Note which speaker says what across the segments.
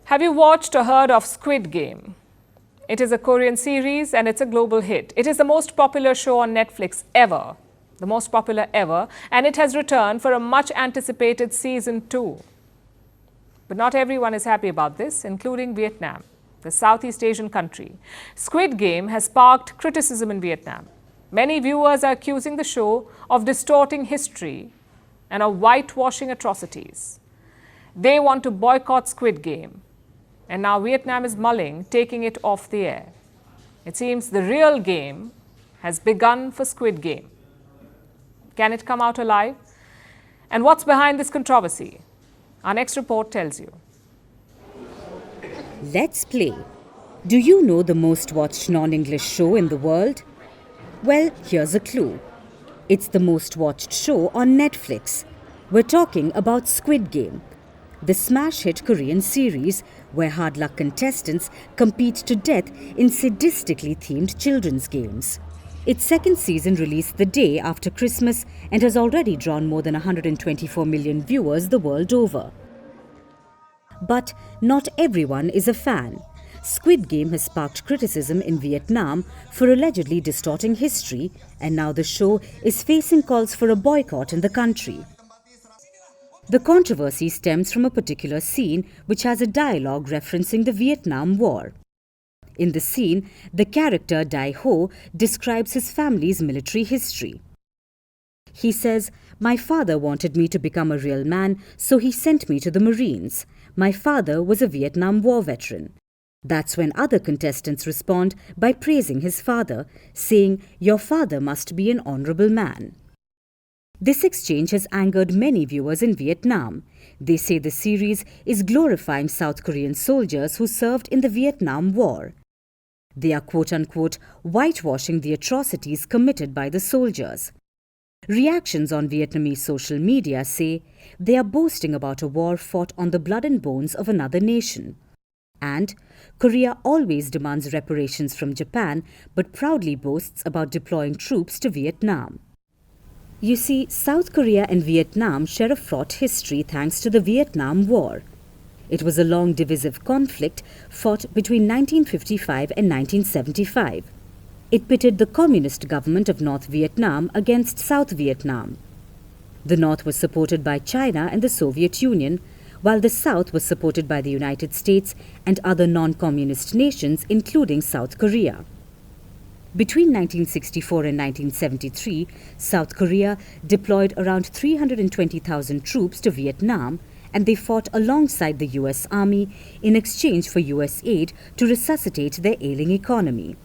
Speaker 1: Have you watched or heard of Squid Game? It is a Korean series and it's a global hit. It is the most popular show on Netflix ever. The most popular ever. And it has returned for a much anticipated season 2. But not everyone is happy about this, including Vietnam, the Southeast Asian country. Squid Game has sparked criticism in Vietnam. Many viewers are accusing the show of distorting history and of whitewashing atrocities. They want to boycott Squid Game. And now Vietnam is mulling taking it off the air. It seems the real game has begun for Squid Game. Can it come out alive? And what's behind this controversy? Our next report tells you.
Speaker 2: Let's play. Do you know the most watched non-English show in the world? Well, here's a clue. It's the most watched show on Netflix. We're talking about Squid Game, the smash hit Korean series where hard luck contestants compete to death in sadistically themed children's games. Its second season released the day after Christmas and has already drawn more than 124 million viewers the world over. But not everyone is a fan. Squid Game has sparked criticism in Vietnam for allegedly distorting history, and now the show is facing calls for a boycott in the country. The controversy stems from a particular scene which has a dialogue referencing the Vietnam War. In the scene, the character Dai Ho describes his family's military history. He says, "My father wanted me to become a real man, so he sent me to the Marines. My father was a Vietnam War veteran." That's when other contestants respond by praising his father, saying, "Your father must be an honorable man." This exchange has angered many viewers in Vietnam. They say the series is glorifying South Korean soldiers who served in the Vietnam War. They are quote-unquote whitewashing the atrocities committed by the soldiers. Reactions on Vietnamese social media say they are boasting about a war fought on the blood and bones of another nation. And Korea always demands reparations from Japan but proudly boasts about deploying troops to Vietnam. You see, South Korea and Vietnam share a fraught history thanks to the Vietnam War. It was a long divisive conflict fought between 1955 and 1975. It pitted the communist government of North Vietnam against South Vietnam. The North was supported by China and the Soviet Union, while the South was supported by the United States and other non-communist nations, including South Korea. Between 1964 and 1973, South Korea deployed around 320,000 troops to Vietnam, and they fought alongside the US Army in exchange for US aid to resuscitate their ailing economy.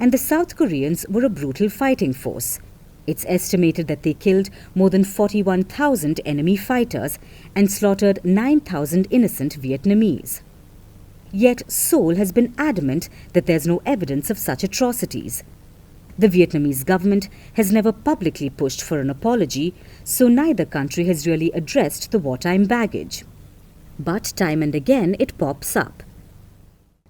Speaker 2: And the South Koreans were a brutal fighting force. It's estimated that they killed more than 41,000 enemy fighters and slaughtered 9,000 innocent Vietnamese. Yet Seoul has been adamant that there's no evidence of such atrocities. The Vietnamese government has never publicly pushed for an apology, so neither country has really addressed the wartime baggage. But time and again it pops up.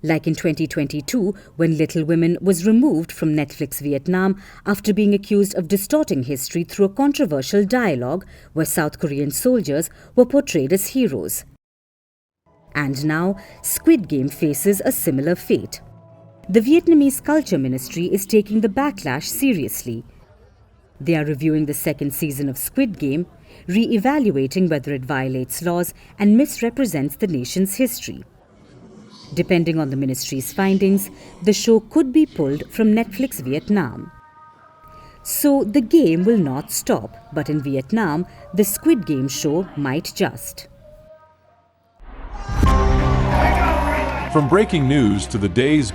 Speaker 2: Like in 2022, when Little Women was removed from Netflix Vietnam after being accused of distorting history through a controversial dialogue where South Korean soldiers were portrayed as heroes. And now, Squid Game faces a similar fate. The Vietnamese Culture Ministry is taking the backlash seriously. They are reviewing the second season of Squid Game, re-evaluating whether it violates laws and misrepresents the nation's history. Depending on the ministry's findings, the show could be pulled from Netflix Vietnam. So the game will not stop, but in Vietnam, the Squid Game show might just.
Speaker 3: From breaking news to the day's